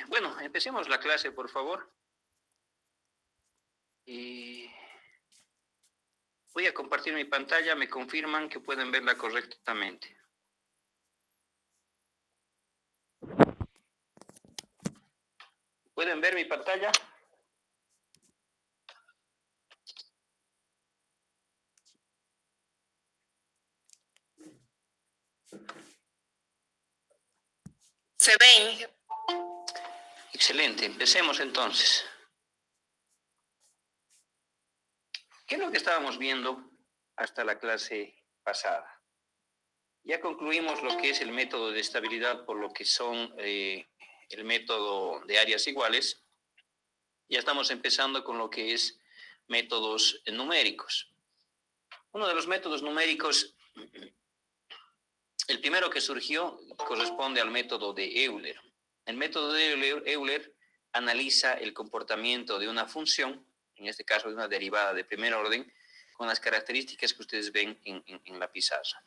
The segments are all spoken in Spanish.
Bueno, empecemos la clase, por favor. Eh, Voy a compartir mi pantalla, me confirman que pueden verla correctamente. ¿Pueden ver mi pantalla? Se ven. Excelente, empecemos entonces. ¿Qué es lo que estábamos viendo hasta la clase pasada? Ya concluimos lo que es el método de estabilidad por lo que son el método de áreas iguales. Ya estamos empezando con lo que es métodos numéricos. Uno de los métodos numéricos, el primero que surgió, corresponde al método de Euler. El método de Euler analiza el comportamiento de una función, en este caso de una derivada de primer orden, con las características que ustedes ven en la pizarra.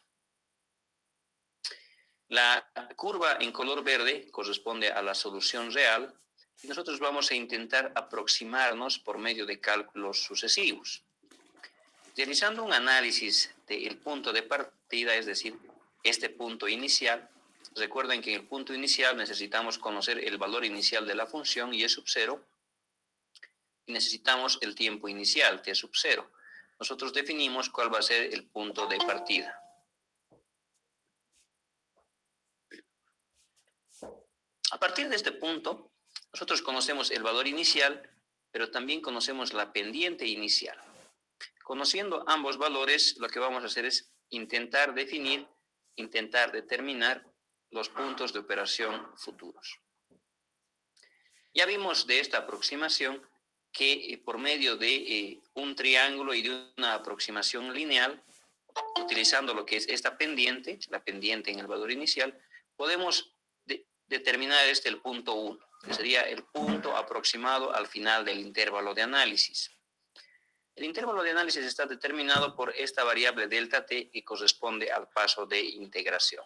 La curva en color verde corresponde a la solución real y nosotros vamos a intentar aproximarnos por medio de cálculos sucesivos. Realizando un análisis del punto de partida, es decir, este punto inicial, recuerden que en el punto inicial necesitamos conocer el valor inicial de la función, y sub 0, y necesitamos el tiempo inicial, t sub 0. Nosotros definimos cuál va a ser el punto de partida. A partir de este punto, nosotros conocemos el valor inicial, pero también conocemos la pendiente inicial. Conociendo ambos valores, lo que vamos a hacer es intentar determinar los puntos de operación futuros. Ya vimos de esta aproximación que por medio de un triángulo y de una aproximación lineal, utilizando lo que es esta pendiente, la pendiente en el valor inicial, podemos determinar el punto 1, que sería el punto aproximado al final del intervalo de análisis. El intervalo de análisis está determinado por esta variable delta t que corresponde al paso de integración.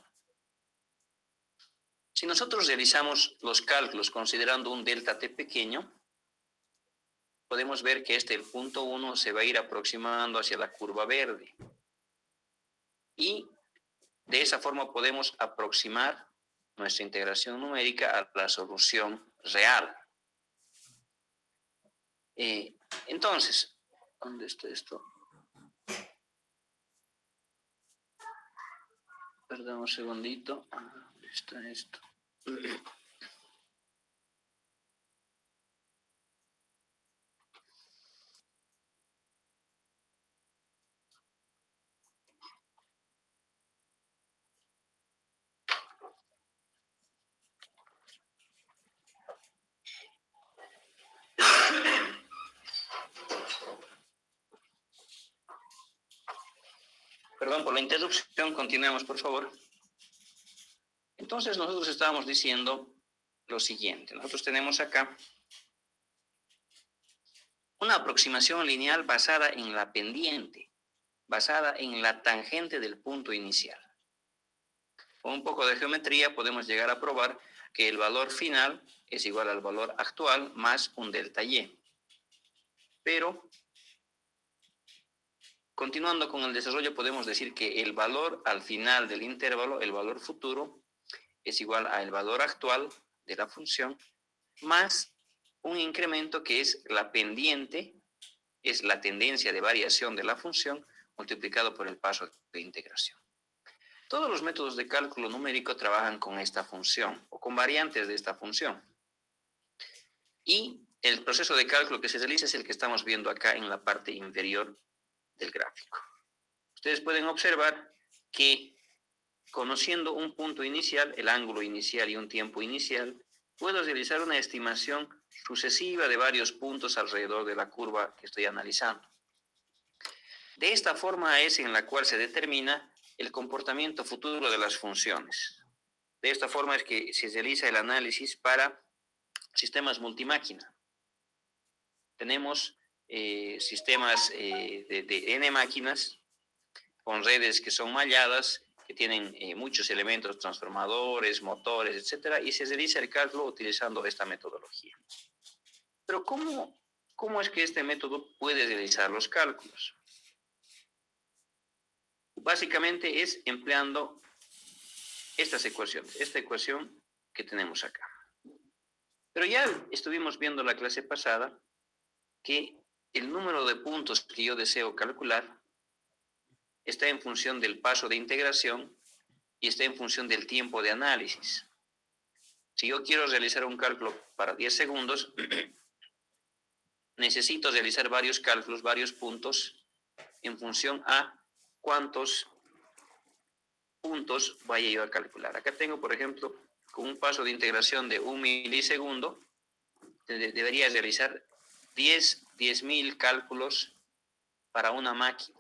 Si nosotros realizamos los cálculos considerando un delta t pequeño, podemos ver que el punto 1 se va a ir aproximando hacia la curva verde. Y de esa forma podemos aproximar nuestra integración numérica a la solución real. Entonces, ¿dónde está esto? Perdón un segundito. ¿Dónde está esto? Perdón por la interrupción, continuemos por favor. Entonces nosotros estábamos diciendo lo siguiente. Nosotros tenemos acá una aproximación lineal basada en la pendiente, basada en la tangente del punto inicial. Con un poco de geometría podemos llegar a probar que el valor final es igual al valor actual más un delta y. Pero, continuando con el desarrollo, podemos decir que el valor al final del intervalo, el valor futuro, es igual al valor actual de la función más un incremento que es la pendiente, es la tendencia de variación de la función multiplicado por el paso de integración. Todos los métodos de cálculo numérico trabajan con esta función o con variantes de esta función. Y el proceso de cálculo que se realiza es el que estamos viendo acá en la parte inferior del gráfico. Ustedes pueden observar que conociendo un punto inicial, el ángulo inicial y un tiempo inicial, puedo realizar una estimación sucesiva de varios puntos alrededor de la curva que estoy analizando. De esta forma es en la cual se determina el comportamiento futuro de las funciones. De esta forma es que se realiza el análisis para sistemas multimáquina. Tenemos sistemas de n máquinas con redes que son malladas que tienen muchos elementos, transformadores, motores, etcétera, y se realiza el cálculo utilizando esta metodología. Pero ¿cómo es que este método puede realizar los cálculos? Básicamente es empleando estas ecuaciones, esta ecuación que tenemos acá. Pero ya estuvimos viendo la clase pasada que el número de puntos que yo deseo calcular está en función del paso de integración y está en función del tiempo de análisis. Si yo quiero realizar un cálculo para 10 segundos, necesito realizar varios cálculos, varios puntos, en función a cuántos puntos vaya yo a calcular. Acá tengo, por ejemplo, con un paso de integración de 1 milisegundo, debería realizar 10.000 cálculos para una máquina.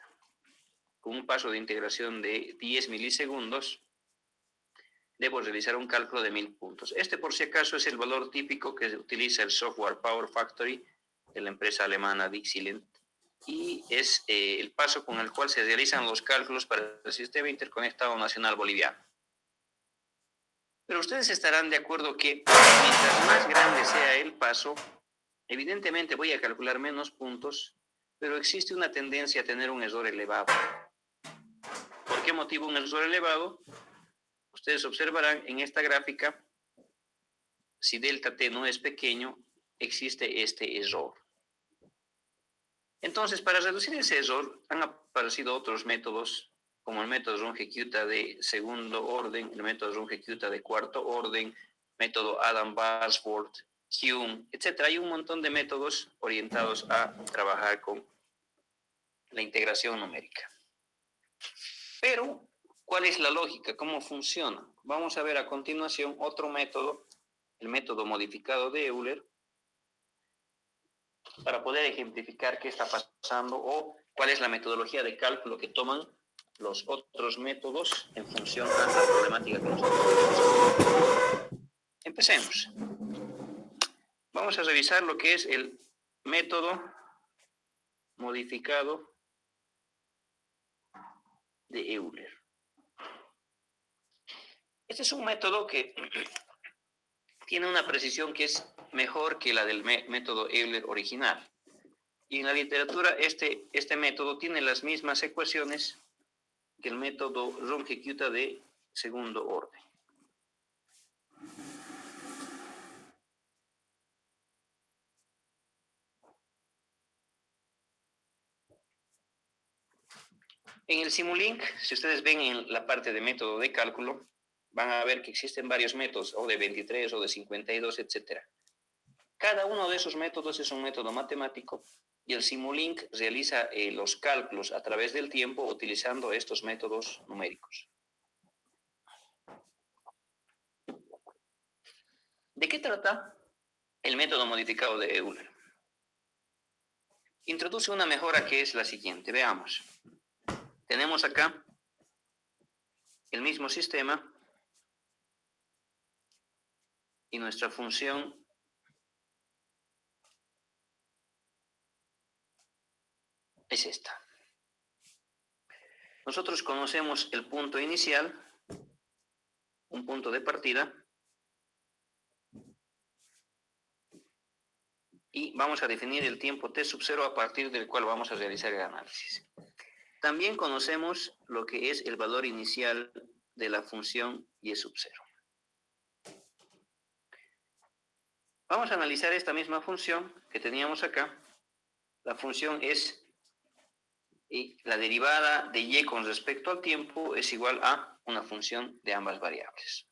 Con un paso de integración de 10 milisegundos, debo realizar un cálculo de 1000 puntos. Este, por si acaso, es el valor típico que utiliza el software Power Factory de la empresa alemana Dixilent, y es el paso con el cual se realizan los cálculos para el Sistema Interconectado Nacional Boliviano. Pero ustedes estarán de acuerdo que mientras más grande sea el paso, evidentemente voy a calcular menos puntos, pero existe una tendencia a tener un error elevado. ¿Por qué motivo un error elevado? Ustedes observarán en esta gráfica, si delta t no es pequeño, existe este error. Entonces, para reducir ese error, han aparecido otros métodos, como el método Runge-Kutta de segundo orden, el método Runge-Kutta de cuarto orden, método Adam-Barsford, Hume, etc. Hay un montón de métodos orientados a trabajar con la integración numérica. Pero, ¿cuál es la lógica? ¿Cómo funciona? Vamos a ver a continuación otro método, el método modificado de Euler, para poder ejemplificar qué está pasando o cuál es la metodología de cálculo que toman los otros métodos en función a la problemática que nosotros tenemos. Empecemos. Vamos a revisar lo que es el método modificado de Euler. Este es un método que tiene una precisión que es mejor que la del método Euler original. Y en la literatura este método tiene las mismas ecuaciones que el método Runge-Kutta de segundo orden. En el Simulink, si ustedes ven en la parte de método de cálculo, van a ver que existen varios métodos, o de 23, o de 52, etc. Cada uno de esos métodos es un método matemático, y el Simulink realiza los cálculos a través del tiempo utilizando estos métodos numéricos. ¿De qué trata el método modificado de Euler? Introduce una mejora que es la siguiente. Veamos. Tenemos acá el mismo sistema y nuestra función es esta. Nosotros conocemos el punto inicial, un punto de partida, y vamos a definir el tiempo t sub 0 a partir del cual vamos a realizar el análisis. También conocemos lo que es el valor inicial de la función y sub 0. Vamos a analizar esta misma función que teníamos acá. La función es, y la derivada de y con respecto al tiempo es igual a una función de ambas variables.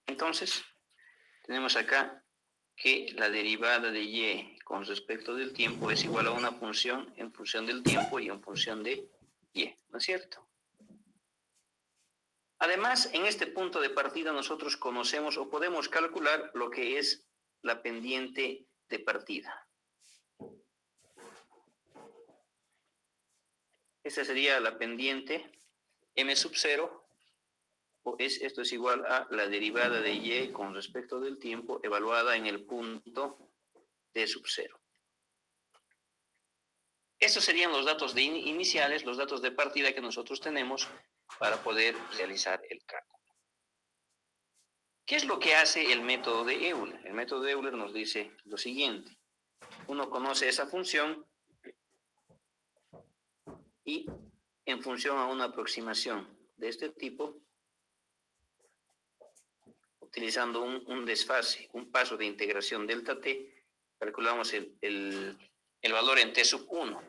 Entonces, tenemos acá que la derivada de y con respecto del tiempo es igual a una función en función del tiempo y en función de y, ¿no es cierto? Además, en este punto de partida nosotros conocemos o podemos calcular lo que es la pendiente de partida. Esta sería la pendiente m sub 0, esto es igual a la derivada de y con respecto del tiempo evaluada en el punto t sub 0. Estos serían los datos iniciales, los datos de partida que nosotros tenemos para poder realizar el cálculo. ¿Qué es lo que hace el método de Euler? El método de Euler nos dice lo siguiente. Uno conoce esa función y en función a una aproximación de este tipo, utilizando un desfase, un paso de integración delta t, calculamos el valor en t sub 1.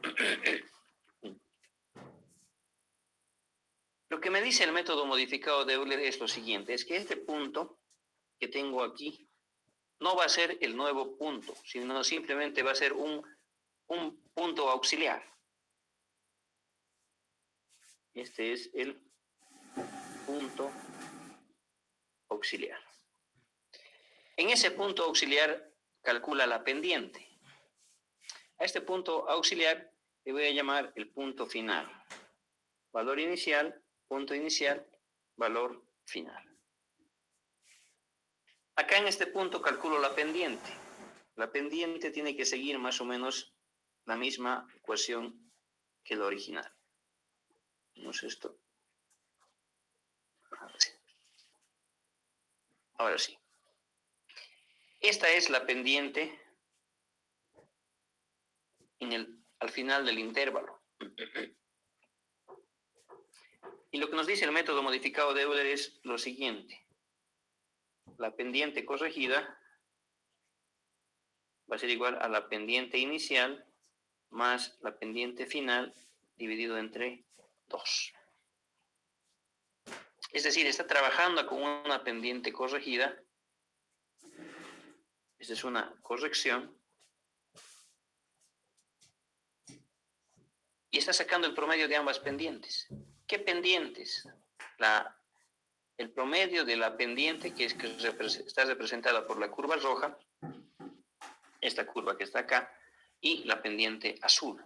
Lo que me dice el método modificado de Euler es lo siguiente, es que este punto que tengo aquí no va a ser el nuevo punto, sino simplemente va a ser un punto auxiliar. Este es el punto auxiliar. En ese punto auxiliar calcula la pendiente. A este punto auxiliar le voy a llamar el punto final. Valor inicial, punto inicial, valor final. Acá en este punto calculo la pendiente. La pendiente tiene que seguir más o menos la misma ecuación que la original. Vemos esto. Ahora sí. Esta es la pendiente al final del intervalo. Y lo que nos dice el método modificado de Euler es lo siguiente. La pendiente corregida va a ser igual a la pendiente inicial más la pendiente final dividido entre 2. Es decir, está trabajando con una pendiente corregida. Esta es una corrección. Y está sacando el promedio de ambas pendientes. ¿Qué pendientes? El promedio de la pendiente, que está representada por la curva roja, esta curva que está acá, y la pendiente azul.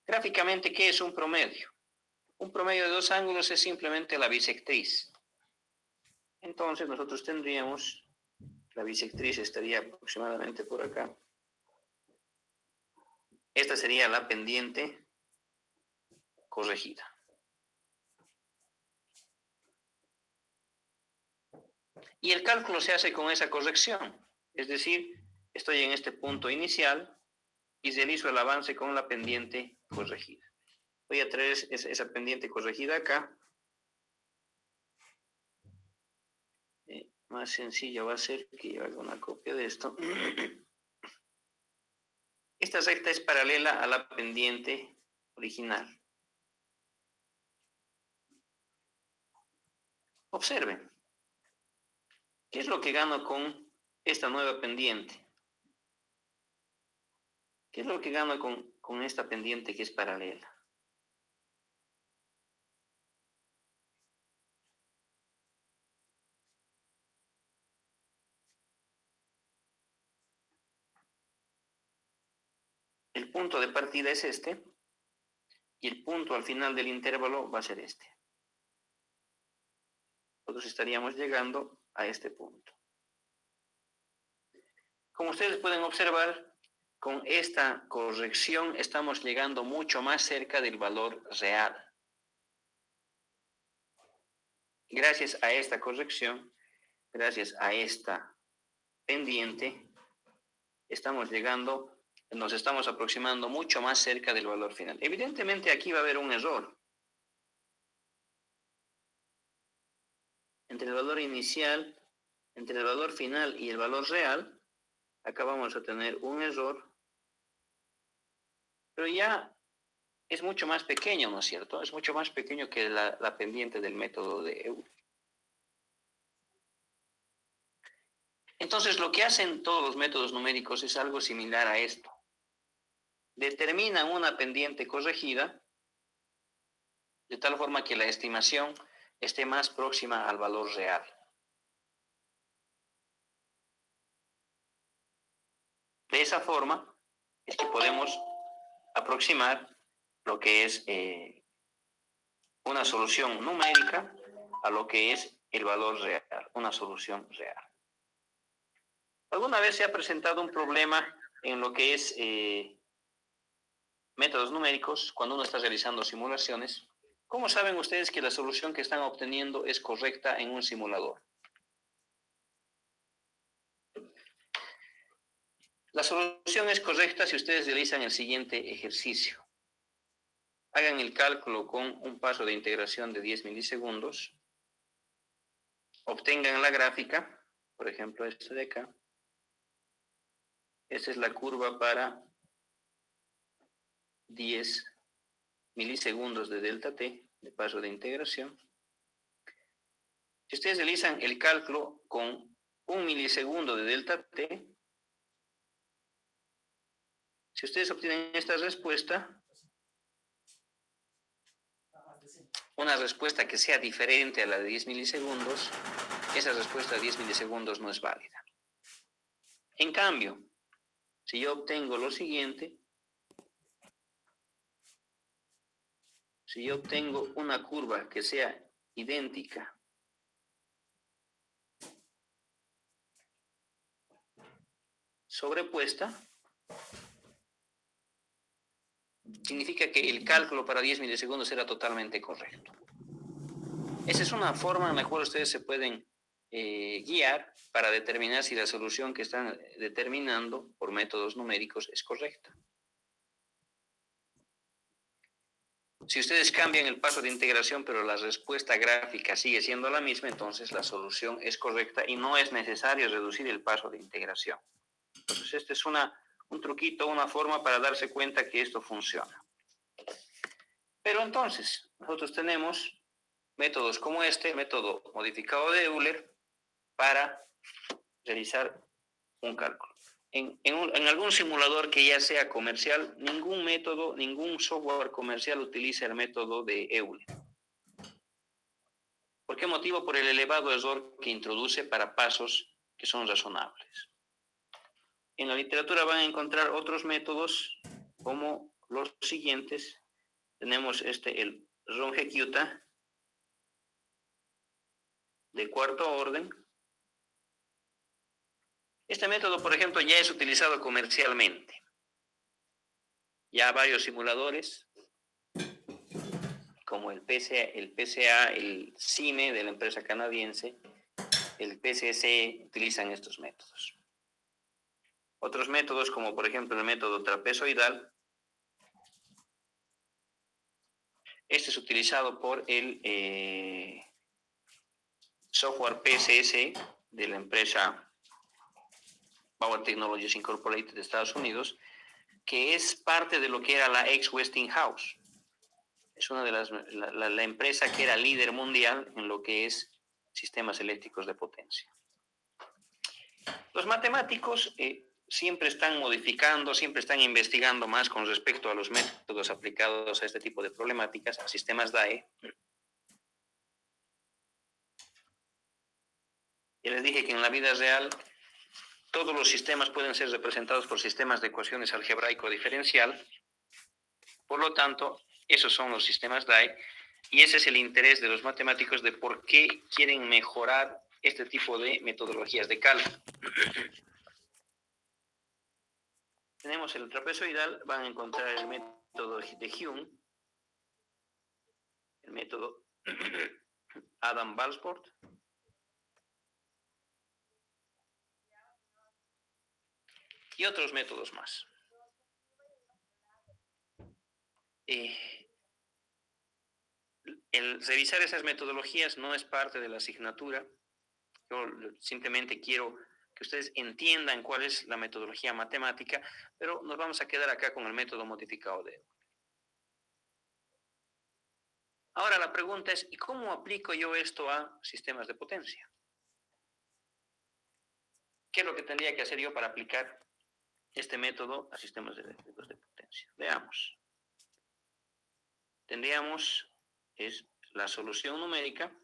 Gráficamente, ¿qué es un promedio? Un promedio de dos ángulos es simplemente la bisectriz. Entonces, nosotros tendríamos, la bisectriz estaría aproximadamente por acá. Esta sería la pendiente corregida. Y el cálculo se hace con esa corrección. Es decir, estoy en este punto inicial y realizo el avance con la pendiente corregida. Voy a traer esa pendiente corregida acá. Más sencillo va a ser que yo haga una copia de esto. Esta recta es paralela a la pendiente original. Observen. ¿Qué es lo que gano con esta nueva pendiente? ¿Qué es lo que gano con esta pendiente que es paralela? El punto de partida es este y el punto al final del intervalo va a ser este. Nosotros estaríamos llegando a este punto. Como ustedes pueden observar, con esta corrección estamos llegando mucho más cerca del valor real. Gracias a esta corrección, gracias a esta pendiente, nos estamos aproximando mucho más cerca del valor final. Evidentemente aquí va a haber un error. Entre el valor inicial, entre el valor final y el valor real, acá vamos a tener un error, pero ya es mucho más pequeño, ¿no es cierto? Es mucho más pequeño que la pendiente del método de Euler. Entonces, lo que hacen todos los métodos numéricos es algo similar a esto. Determinan una pendiente corregida de tal forma que la estimación esté más próxima al valor real. De esa forma es que podemos aproximar lo que es una solución numérica a lo que es el valor real, una solución real. ¿Alguna vez se ha presentado un problema en lo que es métodos numéricos, cuando uno está realizando simulaciones, ¿cómo saben ustedes que la solución que están obteniendo es correcta en un simulador? La solución es correcta si ustedes realizan el siguiente ejercicio. Hagan el cálculo con un paso de integración de 10 milisegundos. Obtengan la gráfica, por ejemplo, esta de acá. Esta es la curva para 10 milisegundos de delta t, de paso de integración. Si ustedes realizan el cálculo con 1 milisegundo de delta t, si ustedes obtienen esta respuesta, una respuesta que sea diferente a la de 10 milisegundos, esa respuesta de 10 milisegundos no es válida. En cambio, si yo obtengo lo siguiente, si yo obtengo una curva que sea idéntica sobrepuesta, significa que el cálculo para 10 milisegundos era totalmente correcto. Esa es una forma en la cual ustedes se pueden guiar para determinar si la solución que están determinando por métodos numéricos es correcta. Si ustedes cambian el paso de integración, pero la respuesta gráfica sigue siendo la misma, entonces la solución es correcta y no es necesario reducir el paso de integración. Entonces, este es un truquito, una forma para darse cuenta que esto funciona. Pero entonces, nosotros tenemos métodos como este, método modificado de Euler, para realizar un cálculo. En algún simulador que ya sea comercial, ningún método, ningún software comercial utiliza el método de Euler. ¿Por qué motivo? Por el elevado error que introduce para pasos que son razonables. En la literatura van a encontrar otros métodos como los siguientes. Tenemos el Runge-Kutta de cuarto orden. Este método, por ejemplo, ya es utilizado comercialmente. Ya varios simuladores, como el PCA, el CIME de la empresa canadiense, el PCC, utilizan estos métodos. Otros métodos, como por ejemplo el método trapezoidal, este es utilizado por el software PCS de la empresa Power Technologies Incorporated de Estados Unidos, que es parte de lo que era la ex-Westinghouse. Es una de la empresa que era líder mundial en lo que es sistemas eléctricos de potencia. Los matemáticos siempre están modificando, siempre están investigando más con respecto a los métodos aplicados a este tipo de problemáticas, a sistemas DAE. Ya les dije que en la vida real todos los sistemas pueden ser representados por sistemas de ecuaciones algebraico diferencial. Por lo tanto, esos son los sistemas DAE y ese es el interés de los matemáticos de por qué quieren mejorar este tipo de metodologías de cálculo. Tenemos el trapezoidal, van a encontrar el método de Hume, el método Adam-Balsport, y otros métodos más. El revisar esas metodologías no es parte de la asignatura. Yo simplemente quiero que ustedes entiendan cuál es la metodología matemática, pero nos vamos a quedar acá con el método modificado de Euler. Ahora la pregunta es, ¿y cómo aplico yo esto a sistemas de potencia? ¿Qué es lo que tendría que hacer yo para aplicar este método a sistemas eléctricos de potencia? Veamos. Tendríamos la solución numérica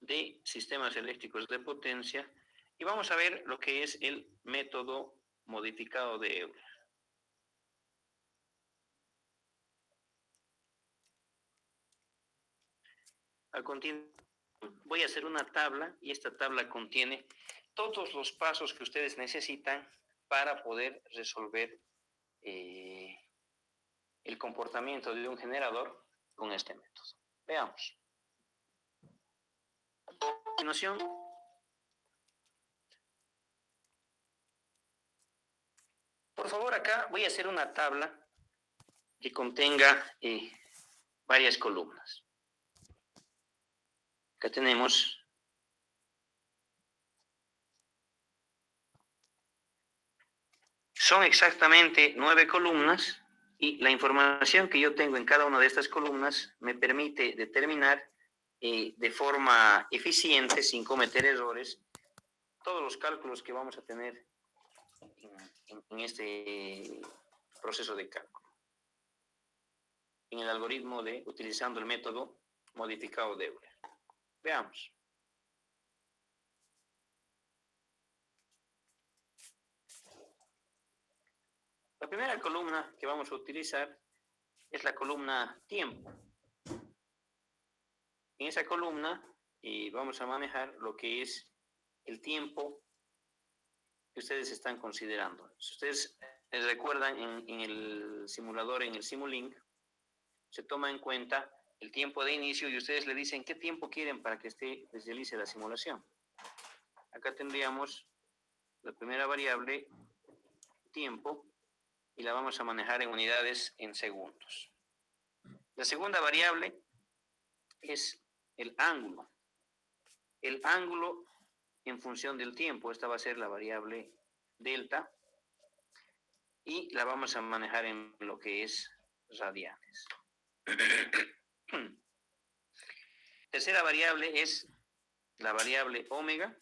de sistemas eléctricos de potencia y vamos a ver lo que es el método modificado de Euler. A continuación voy a hacer una tabla y esta tabla contiene todos los pasos que ustedes necesitan para poder resolver el comportamiento de un generador con este método. Veamos. A continuación, por favor, acá voy a hacer una tabla que contenga varias columnas. Acá tenemos son exactamente 9 columnas y la información que yo tengo en cada una de estas columnas me permite determinar de forma eficiente, sin cometer errores, todos los cálculos que vamos a tener en este proceso de cálculo, en el algoritmo de utilizando el método modificado de Euler. Veamos. La primera columna que vamos a utilizar es la columna tiempo. En esa columna vamos a manejar lo que es el tiempo que ustedes están considerando. Si ustedes recuerdan en el simulador, en el Simulink, se toma en cuenta el tiempo de inicio y ustedes le dicen qué tiempo quieren para que les realice la simulación. Acá tendríamos la primera variable, tiempo, y la vamos a manejar en unidades en segundos. La segunda variable es el ángulo. El ángulo en función del tiempo, esta va a ser la variable delta, y la vamos a manejar en lo que es radianes. Tercera variable es la variable omega,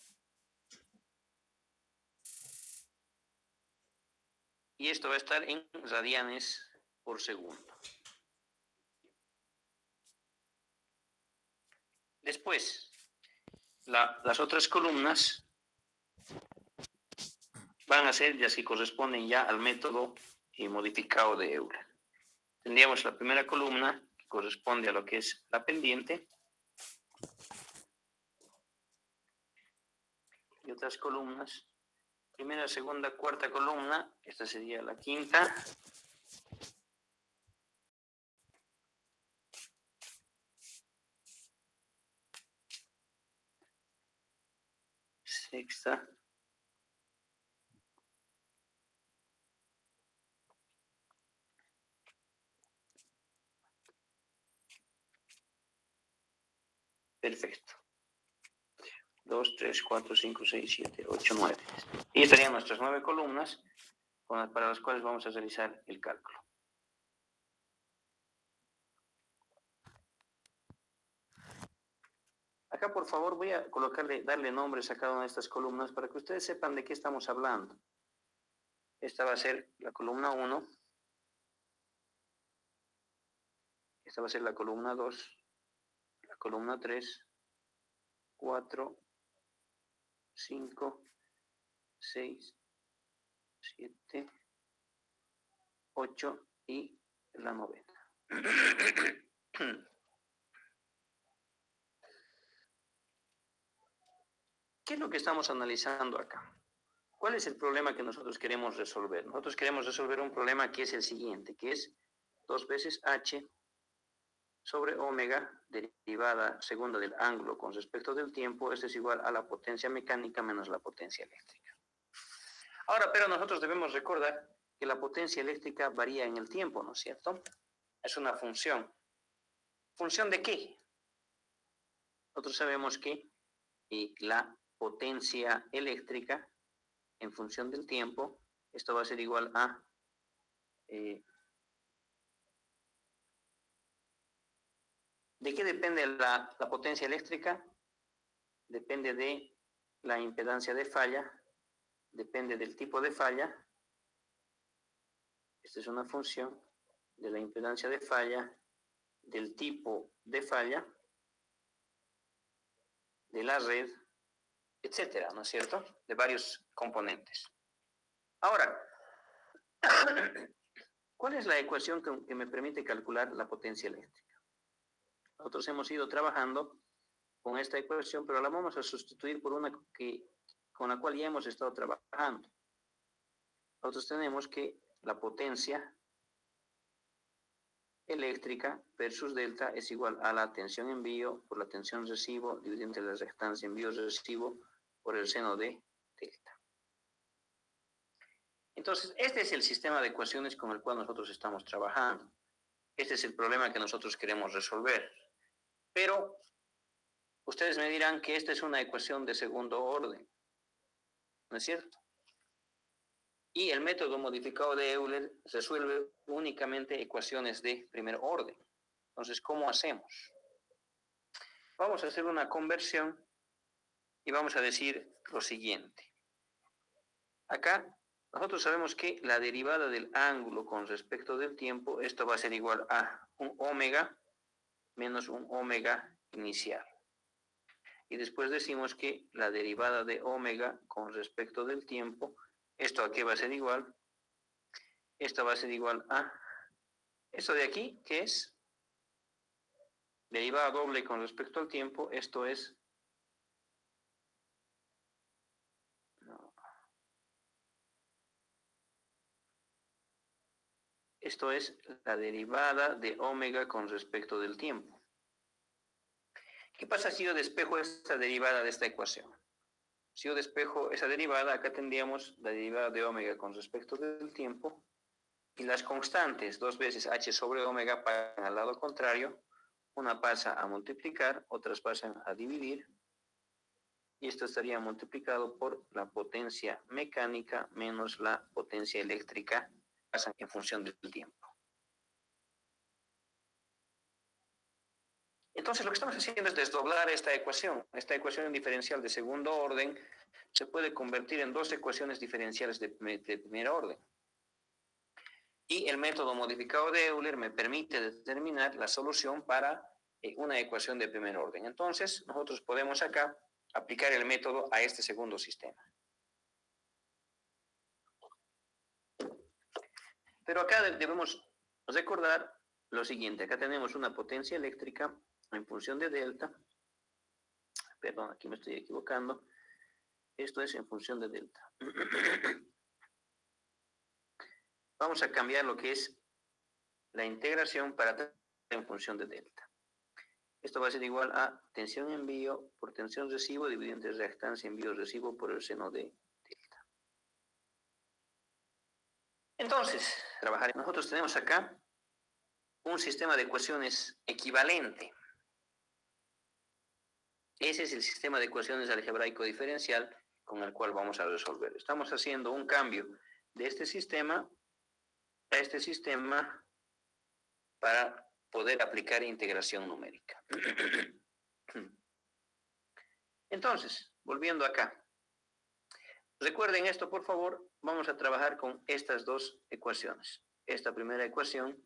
y esto va a estar en radianes por segundo. Después, las otras columnas van a ser las que corresponden ya al método modificado de Euler. Tendríamos la primera columna que corresponde a lo que es la pendiente, y otras columnas, primera, segunda, cuarta columna, esta sería la quinta, sexta, perfecto. 2, 3, 4, 5, 6, 7, 8, 9. Y estarían nuestras 9 columnas para las cuales vamos a realizar el cálculo. Acá, por favor, voy a darle nombres a cada una de estas columnas para que ustedes sepan de qué estamos hablando. Esta va a ser la columna 1. Esta va a ser la columna 2, la columna 3, 4, 5, 6, 7, 8 y la novena. ¿Qué es lo que estamos analizando acá? ¿Cuál es el problema que nosotros queremos resolver? Nosotros queremos resolver un problema que es el siguiente, que es 2 veces h sobre omega, derivada segunda del ángulo con respecto del tiempo, esto es igual a la potencia mecánica menos la potencia eléctrica. Ahora, pero nosotros debemos recordar que la potencia eléctrica varía en el tiempo, ¿no es cierto? Es una función. ¿Función de qué? Nosotros sabemos que la potencia eléctrica en función del tiempo, esto va a ser igual a ¿de qué depende la potencia eléctrica? Depende de la impedancia de falla, depende del tipo de falla. Esta es una función de la impedancia de falla, del tipo de falla, de la red, etcétera, ¿no es cierto? De varios componentes. Ahora, ¿cuál es la ecuación que me permite calcular la potencia eléctrica? Nosotros hemos ido trabajando con esta ecuación, pero la vamos a sustituir por una que con la cual ya hemos estado trabajando. Nosotros tenemos que la potencia eléctrica versus delta es igual a la tensión envío por la tensión recibo dividido entre la reactancia envío-recibo por el seno de delta. Entonces, este es el sistema de ecuaciones con el cual nosotros estamos trabajando. Este es el problema que nosotros queremos resolver. Pero ustedes me dirán que esta es una ecuación de segundo orden, ¿no es cierto? Y el método modificado de Euler resuelve únicamente ecuaciones de primer orden. Entonces, ¿cómo hacemos? Vamos a hacer una conversión y vamos a decir lo siguiente. Acá, nosotros sabemos que la derivada del ángulo con respecto del tiempo, esto va a ser igual a un omega menos un omega inicial. Y después decimos que la derivada de omega con respecto del tiempo, ¿esto a qué va a ser igual? Esto va a ser igual a esto de aquí, que es derivada doble con respecto al tiempo, esto es la derivada de omega con respecto del tiempo. ¿Qué pasa si yo despejo esta derivada de esta ecuación? Si yo despejo esa derivada, acá tendríamos la derivada de omega con respecto del tiempo y las constantes, 2 veces h sobre omega, pasan al lado contrario. Una pasa a multiplicar, otras pasan a dividir. Y esto estaría multiplicado por la potencia mecánica menos la potencia eléctrica, pasan en función del tiempo. Entonces, lo que estamos haciendo es desdoblar esta ecuación. Esta ecuación diferencial de segundo orden se puede convertir en dos ecuaciones diferenciales de primer orden. Y el método modificado de Euler me permite determinar la solución para una ecuación de primer orden. Entonces, nosotros podemos acá aplicar el método a este segundo sistema. Pero acá debemos recordar lo siguiente. Acá tenemos una potencia eléctrica en función de delta. Perdón, aquí me estoy equivocando. Esto es en función de delta. Vamos a cambiar lo que es la integración para en función de delta. Esto va a ser igual a tensión envío por tensión recibo dividido entre reactancia envío recibo por el seno de delta. Entonces, nosotros tenemos acá un sistema de ecuaciones equivalente. Ese es el sistema de ecuaciones algebraico diferencial con el cual vamos a resolver. Estamos haciendo un cambio de este sistema a este sistema para poder aplicar integración numérica. Entonces, volviendo acá. Recuerden esto, por favor, vamos a trabajar con estas dos ecuaciones. Esta primera ecuación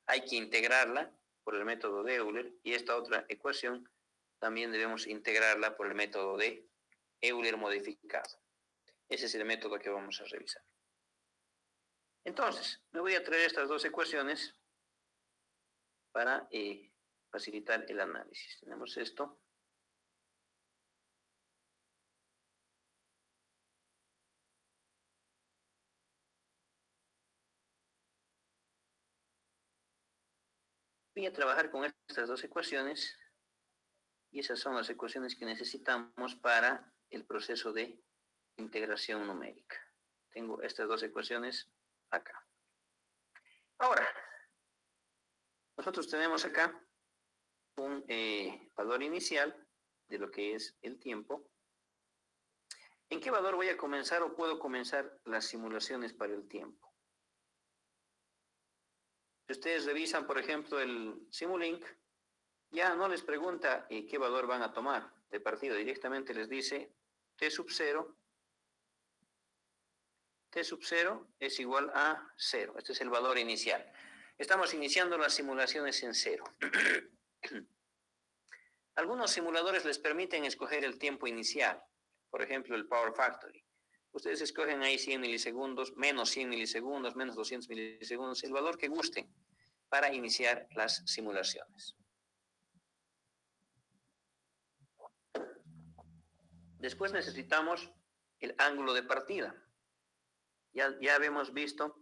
hay que integrarla por el método de Euler y esta otra ecuación también debemos integrarla por el método de Euler modificado. Ese es el método que vamos a revisar. Entonces, me voy a traer estas dos ecuaciones para facilitar el análisis. Tenemos esto. Voy a trabajar con estas dos ecuaciones y esas son las ecuaciones que necesitamos para el proceso de integración numérica. Tengo estas dos ecuaciones acá. Ahora, nosotros tenemos acá un valor inicial de lo que es el tiempo. ¿En qué valor voy a comenzar o puedo comenzar las simulaciones para el tiempo? Si ustedes revisan, por ejemplo, el Simulink, ya no les pregunta qué valor van a tomar de partida, directamente les dice t sub 0 es igual a 0. Este es el valor inicial. Estamos iniciando las simulaciones en 0. Algunos simuladores les permiten escoger el tiempo inicial, por ejemplo, el Power Factory. Ustedes escogen ahí 100 milisegundos, menos 100 milisegundos, menos 200 milisegundos, el valor que gusten para iniciar las simulaciones. Después necesitamos el ángulo de partida. Ya habíamos visto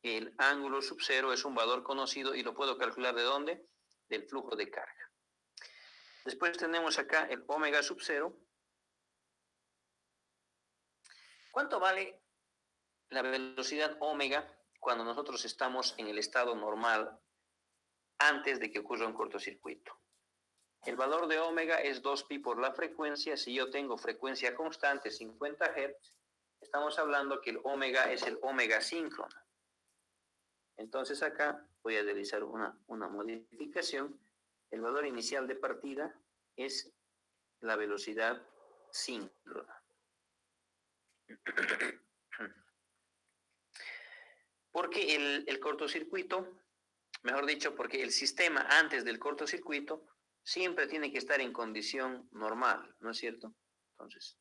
que el ángulo sub cero es un valor conocido y lo puedo calcular ¿de dónde? Del flujo de carga. Después tenemos acá el omega sub cero. ¿Cuánto vale la velocidad omega cuando nosotros estamos en el estado normal antes de que ocurra un cortocircuito? El valor de omega es 2pi por la frecuencia. Si yo tengo frecuencia constante, 50 Hz, estamos hablando que el omega es el omega síncrono. Entonces acá voy a realizar una modificación. El valor inicial de partida es la velocidad síncrona. Porque el cortocircuito, mejor dicho, porque el sistema antes del cortocircuito siempre tiene que estar en condición normal, ¿no es cierto? Entonces,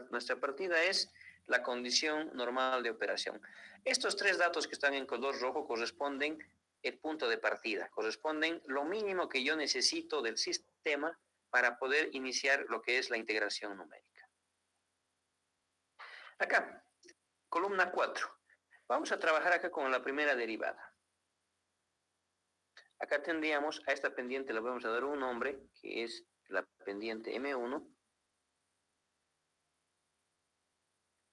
nuestra partida es la condición normal de operación. Estos tres datos que están en color rojo corresponden el punto de partida, corresponden lo mínimo que yo necesito del sistema para poder iniciar lo que es la integración numérica. Acá, columna 4. Vamos a trabajar acá con la primera derivada. Acá tendríamos a esta pendiente, le vamos a dar un nombre, que es la pendiente M1.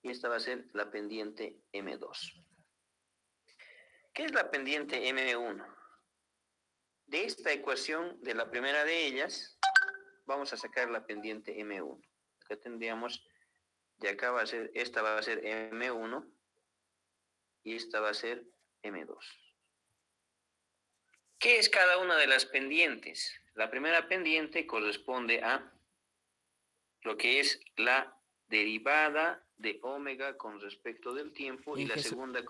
Y esta va a ser la pendiente M2. ¿Qué es la pendiente M1? De esta ecuación, de la primera de ellas, vamos a sacar la pendiente M1. Acá tendríamos, de acá va a ser, esta va a ser M1 y esta va a ser M2. ¿Qué es cada una de las pendientes? La primera pendiente corresponde a lo que es la derivada de omega con respecto del tiempo y la segunda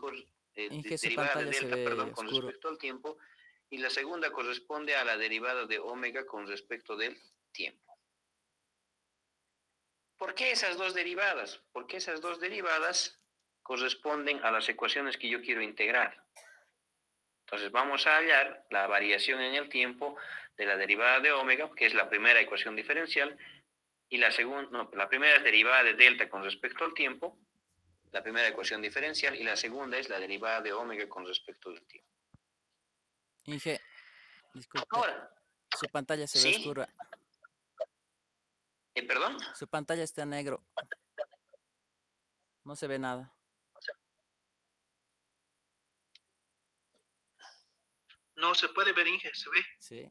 derivada de delta, perdón, con respecto al tiempo, y la segunda corresponde a la derivada de omega con respecto del tiempo. ¿Por qué esas dos derivadas? Porque esas dos derivadas corresponden a las ecuaciones que yo quiero integrar. Entonces vamos a hallar la variación en el tiempo de la derivada de omega, que es la primera ecuación diferencial, y la segunda, no, la primera es derivada de delta con respecto al tiempo, la primera ecuación diferencial, y la segunda es la derivada de omega con respecto del tiempo. Inge, disculpe, Ahora, su pantalla se ve ¿sí? oscura. ¿Perdón? Su pantalla está en negro. No se ve nada. No se puede ver, Inge, ¿se ve? Sí.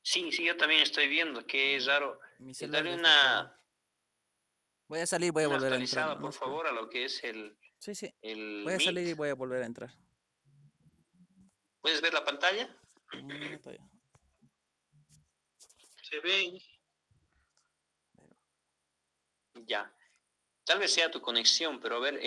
Sí, yo también estoy viendo, que es raro. Mi celular Dale está todo. una Voy a salir, voy a volver a entrar. actualizada, No por se preocupe. favor, a lo que es el Sí. el Voy a salir y Meet. voy a volver a entrar. ¿Puedes ver la pantalla? Un minuto ya. Se ve. Ya. Tal vez sea tu conexión, pero a ver,